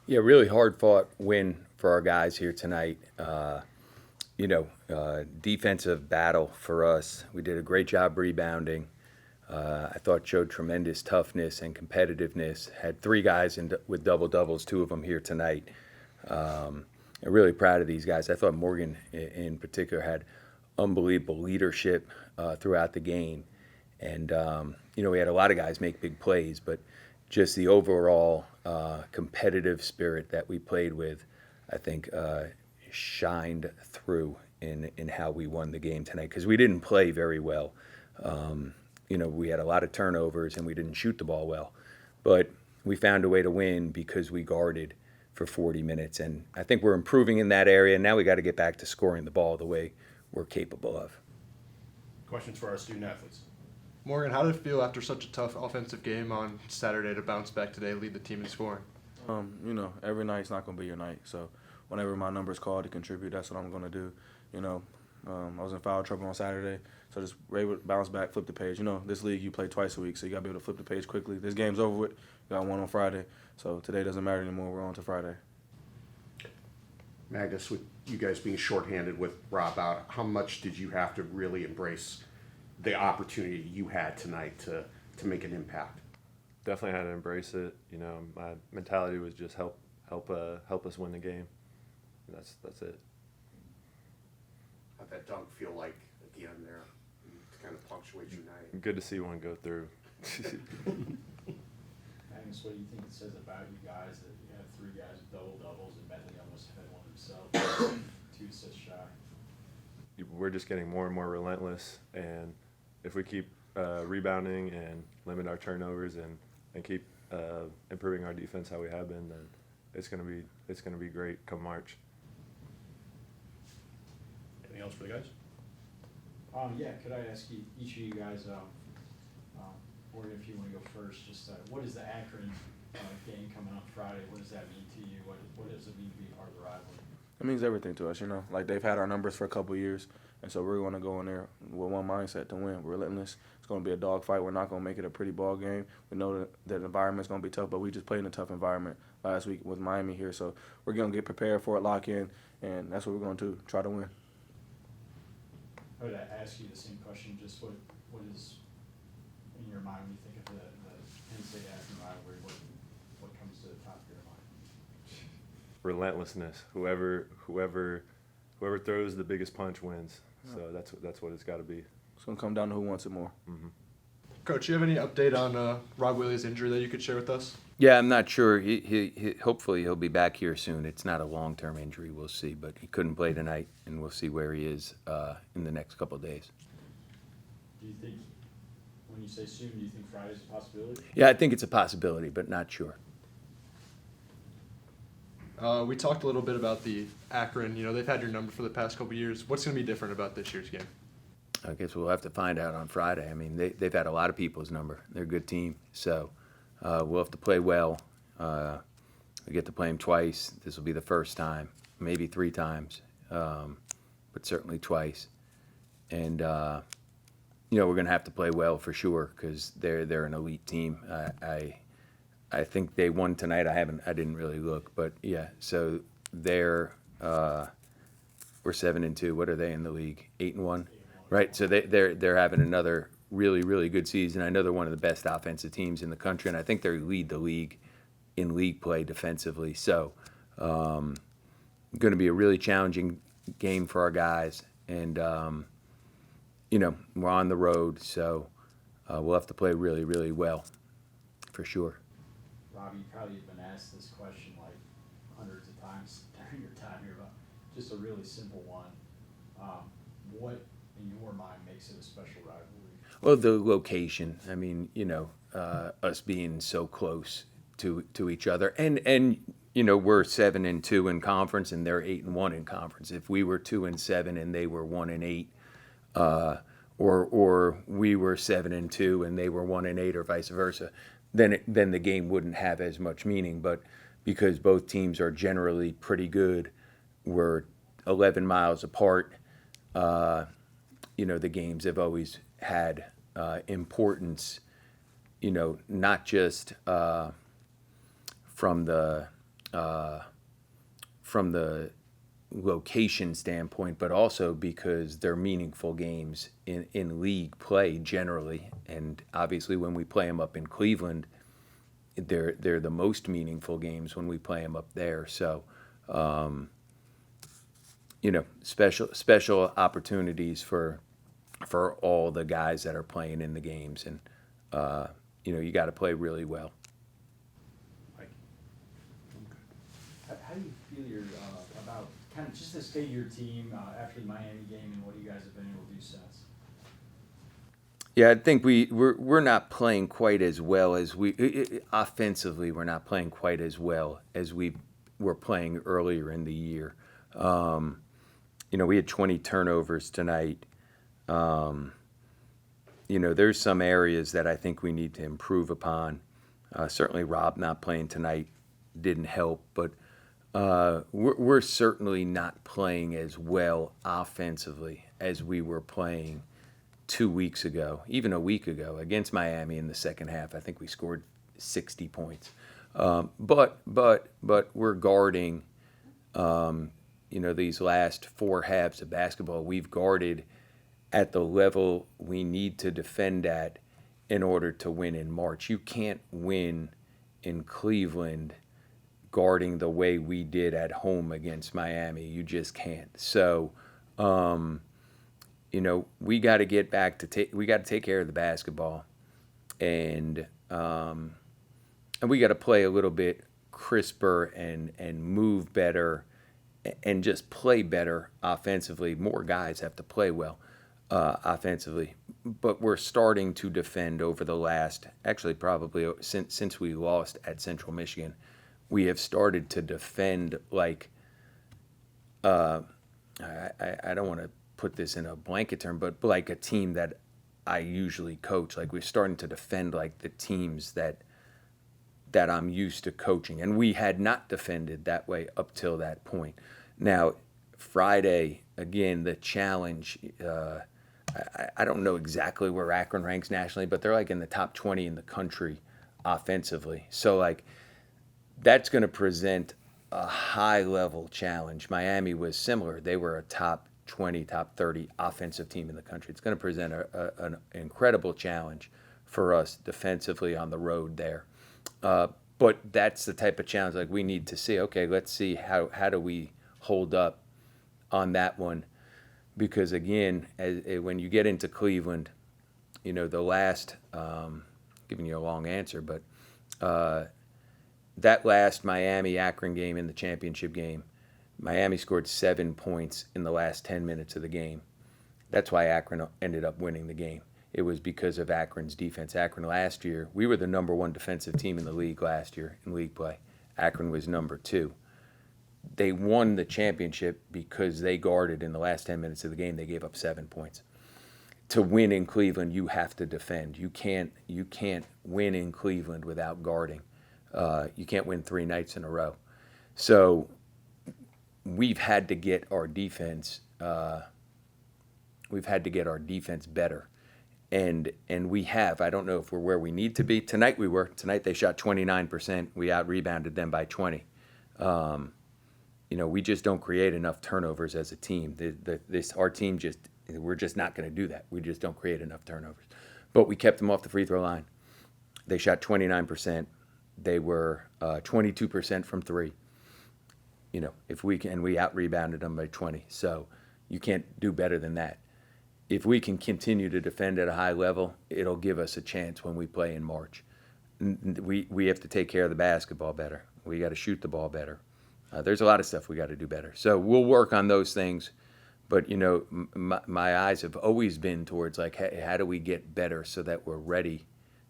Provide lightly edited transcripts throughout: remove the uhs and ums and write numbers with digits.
Yeah, really hard-fought win for our guys here tonight. Defensive battle for us. We did a great job rebounding. I thought showed tremendous toughness and competitiveness. Had three guys with double-doubles, two of them here tonight. I'm really proud of these guys. I thought Morgan in particular had unbelievable leadership throughout the game. And, we had a lot of guys make big plays, but just the overall competitive spirit that we played with, I think, shined through in how we won the game tonight, because we didn't play very well. We had a lot of turnovers and we didn't shoot the ball well, but we found a way to win because we guarded for 40 minutes, and I think we're improving in that area. Now we got to get back to scoring the ball the way we're capable of. Questions for our student athletes? Morgan, how did it feel after such a tough offensive game on Saturday to bounce back today, lead the team in scoring? Every night's not going to be your night. So whenever my number's called to contribute, that's what I'm going to do. I was in foul trouble on Saturday, so just able to bounce back, flip the page. This league you play twice a week, so you got to be able to flip the page quickly. This game's over with. We got one on Friday, so today doesn't matter anymore. We're on to Friday. Magnus, with you guys being shorthanded with Rob out, how much did you have to really embrace the opportunity you had tonight to make an impact? Definitely had to embrace it. My mentality was just help us win the game. And that's it. How'd that dunk feel like at the end there to kind of punctuate your night? Good to see one go through. Magnus, what do you think it says about you guys that you have three guys with double-doubles and Bentley almost had one himself, 2 assists shy? We're just getting more and more relentless, and if we keep rebounding and limit our turnovers and keep improving our defense how we have been, then it's gonna be great come March. Anything else for the guys? Could I ask each of you guys, or if you want to go first, just what is the Akron game coming up Friday? What does that mean to you? What does it mean to be part of the rivalry? It means everything to us, Like, they've had our numbers for a couple of years, and so we're going to go in there with one mindset to win. We're relentless. It's going to be a dogfight. We're not going to make it a pretty ball game. We know that the environment's going to be tough, but we just played in a tough environment last week with Miami here, so we're going to get prepared for it, lock in, and that's what we're going to do, try to win. I would ask you the same question, just what is in your mind when you think of the Penn State Akron rivalry? What comes to the top of your mind? Relentlessness. Whoever throws the biggest punch wins. So that's what it's got to be. It's going to come down to who wants it more. Mm-hmm. Coach, do you have any update on Rob Willie's injury that you could share with us? Yeah, I'm not sure. He hopefully he'll be back here soon. It's not a long-term injury. We'll see, but he couldn't play tonight, and we'll see where he is in the next couple of days. Do you think, when you say soon, do you think Friday's a possibility? Yeah, I think it's a possibility, but not sure. We talked a little bit about the Akron. They've had your number for the past couple of years. What's going to be different about this year's game? I guess we'll have to find out on Friday. I mean, they've had a lot of people's number. They're a good team, so we'll have to play well. We get to play them twice. This will be the first time, maybe 3 times, but certainly twice. And we're going to have to play well for sure because they're an elite team. I think they won tonight. I didn't really look, but yeah. So we're 7-2. What are they in the league? 8-1, right? So they're having another really, really good season. I know they're one of the best offensive teams in the country, and I think they lead the league in league play defensively. So going to be a really challenging game for our guys, and we're on the road, so we'll have to play really, really well for sure. Rob, you probably have been asked this question like hundreds of times during your time here, but just a really simple one. What, in your mind, makes it a special rivalry? Well, the location. I mean, us being so close to each other, and we're 7-2 in conference, and they're 8-1 in conference. If we were 2-7 and they were 1-8, or we were 7-2 and they were 1-8, or vice versa, then the game wouldn't have as much meaning. But because both teams are generally pretty good, we're 11 miles apart. The games have always had importance. Not just from the from the location standpoint, but also because they're meaningful games in league play generally. And obviously, when we play them up in Cleveland, they're the most meaningful games when we play them up there. So, special opportunities for all the guys that are playing in the games, and you got to play really well. Mike? How do you feel about kind of just the state of your team after the Miami game and what you guys have been able to do since? Yeah, I think we're not playing quite as well as offensively. We're not playing quite as well as we were playing earlier in the year. We had 20 turnovers tonight. There's some areas that I think we need to improve upon. Certainly, Rob not playing tonight didn't help, but we're certainly not playing as well offensively as we were playing 2 weeks ago, even a week ago against Miami in the second half. I think we scored 60 points. But we're guarding, these last 4 halves of basketball. We've guarded at the level we need to defend at in order to win in March. You can't win in Cleveland guarding the way we did at home against Miami. You just can't. So, we got to get back to we got to take care of the basketball, and we got to play a little bit crisper and move better, and just play better offensively. More guys have to play well offensively, but we're starting to defend over the last, actually probably since we lost at Central Michigan, we have started to defend like I don't want to put this in a blanket term, but like a team that I usually coach. Like we're starting to defend like the teams that I'm used to coaching, and we had not defended that way up till that point. Now, Friday again, the challenge. I don't know exactly where Akron ranks nationally, but they're like in the top 20 in the country offensively. So like that's going to present a high level challenge. Miami was similar. They were a top 20, top 30 offensive team in the country. It's going to present an incredible challenge for us defensively on the road there. But that's the type of challenge like we need to see. Okay, let's see how do we hold up on that one. Because again, when you get into Cleveland, the last, giving you a long answer, but that last Miami-Akron game in the championship game, Miami scored 7 points in the last 10 minutes of the game. That's why Akron ended up winning the game. It was because of Akron's defense. Akron last year, we were the number 1 defensive team in the league last year in league play. Akron was number 2. They won the championship because they guarded in the last 10 minutes of the game. They gave up 7 points. To win in Cleveland, you have to defend. You can't win in Cleveland without guarding. You can't win 3 nights in a row. So we've had to get our defense. We've had to get our defense better, and we have. I don't know if we're where we need to be. Tonight we were. Tonight they shot 29%. We out-rebounded them by 20. We just don't create enough turnovers as a team. Our team we're just not going to do that. We just don't create enough turnovers. But we kept them off the free throw line. They shot 29%. They were 22% from 3. If we out-rebounded them by 20. So you can't do better than that. If we can continue to defend at a high level, it'll give us a chance when we play in March. We have to take care of the basketball better. We got to shoot the ball better. There's a lot of stuff we got to do better. So we'll work on those things. But, my eyes have always been towards, like, hey, how do we get better so that we're ready?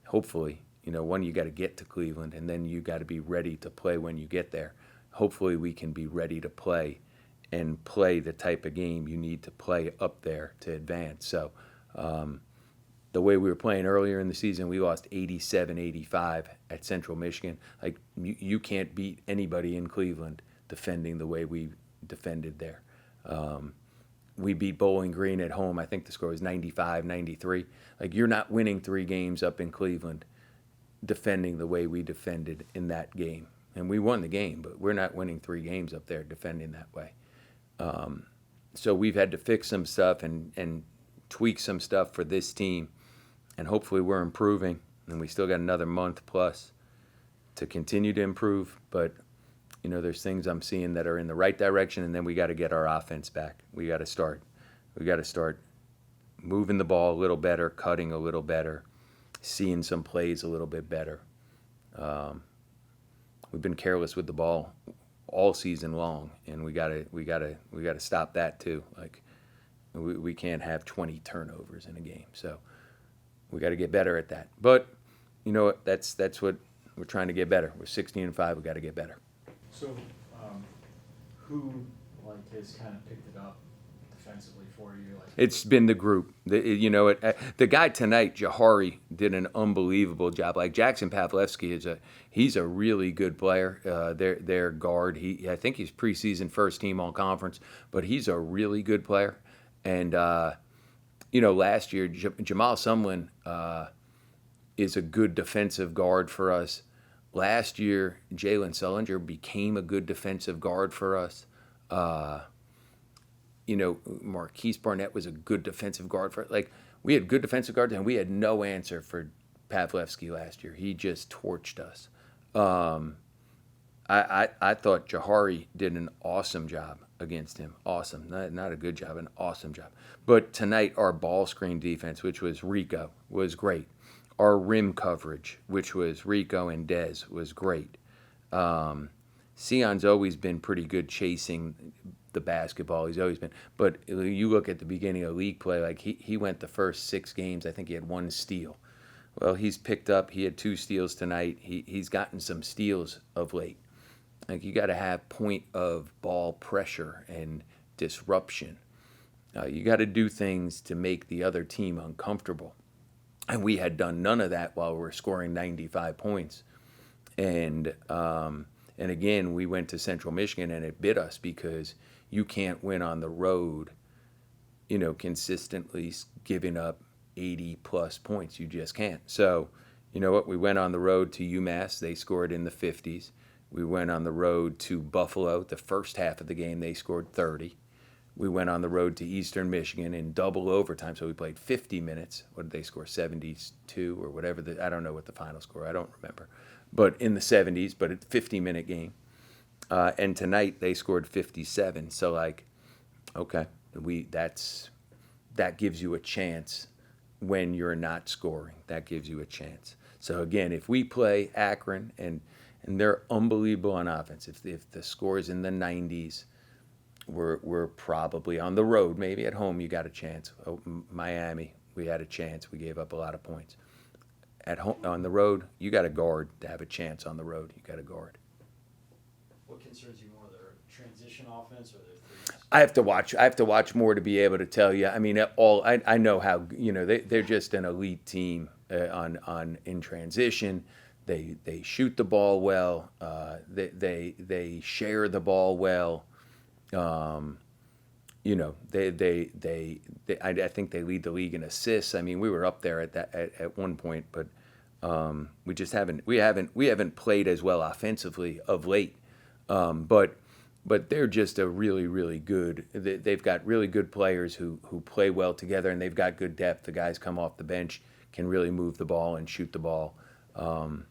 Hopefully, one, you got to get to Cleveland, and then you got to be ready to play when you get there. Hopefully we can be ready to play and play the type of game you need to play up there to advance. So the way we were playing earlier in the season, we lost 87-85 at Central Michigan. Like, you can't beat anybody in Cleveland defending the way we defended there. We beat Bowling Green at home. I think the score was 95-93. Like, you're not winning 3 games up in Cleveland defending the way we defended in that game. and we won the game, but we're not winning 3 games up there defending that way. So we've had to fix some stuff and tweak some stuff for this team, and hopefully we're improving, and we still got another month plus to continue to improve. But there's things I'm seeing that are in the right direction, and then we got to get our offense back. We got to start moving the ball a little better, cutting a little better, seeing some plays a little bit better. We've been careless with the ball all season long, and we gotta stop that too. Like we can't have 20 turnovers in a game, so we got to get better at that. But you know what? That's what we're trying to get better. We're 16-5. We got to get better. So, who has kind of picked it up defensively for you? It's been the group. The guy tonight, Jahari, did an unbelievable job. Like Jackson Pavlevsky he's a really good player. Their guard. I think he's preseason first team all conference, but he's a really good player. And last year Jamal Sumlin is a good defensive guard for us. Last year, Jalen Sullinger became a good defensive guard for us. Marquise Barnett was a good defensive guard for us. Like, we had good defensive guards, and we had no answer for Pavlevsky last year. He just torched us. I thought Jahari did an awesome job against him. Awesome. Not a good job, an awesome job. But tonight, our ball screen defense, which was Rico, was great. Our rim coverage, which was Rico and Dez, was great. Sion's always been pretty good chasing the basketball. He's always been. But you look at the beginning of league play, like he went the first 6 games, I think he had 1 steal. Well, he's picked up. He had 2 steals tonight. He's gotten some steals of late. Like, you got to have point of ball pressure and disruption. You got to do things to make the other team uncomfortable. And we had done none of that while we were scoring 95 points. And again, we went to Central Michigan, and it bit us because you can't win on the road, consistently giving up 80-plus points. You just can't. So, you know what? We went on the road to UMass. They scored in the 50s. We went on the road to Buffalo. The first half of the game, they scored 30. We went on the road to Eastern Michigan in double overtime, so we played 50 minutes. What did they score, 72 or whatever? I don't know what the final score, I don't remember. But in the 70s, but a 50-minute game. And tonight they scored 57. So, okay, that gives you a chance when you're not scoring. That gives you a chance. So, again, if we play Akron, and they're unbelievable on offense, if the score is in the 90s, we're probably on the road. Maybe at home you got a chance. Miami, we had a chance. We gave up a lot of points. At home, on the road, you got to guard to have a chance on the road. You got to guard. What concerns you more, their transition offense or their threes? I have to watch more to be able to tell you. I mean, I know how they're just an elite team in transition. They shoot the ball well. They share the ball well. I think they lead the league in assists. I mean, we were up there at one point, but we just haven't played as well offensively of late. But they're just a really, really good. They've got really good players who play well together, and they've got good depth. The guys come off the bench can really move the ball and shoot the ball. And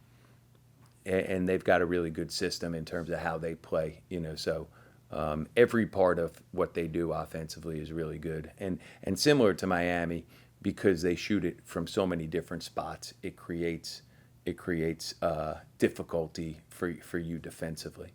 they've got a really good system in terms of how they play. So. Every part of what they do offensively is really good, and similar to Miami, because they shoot it from so many different spots. It creates difficulty for you defensively.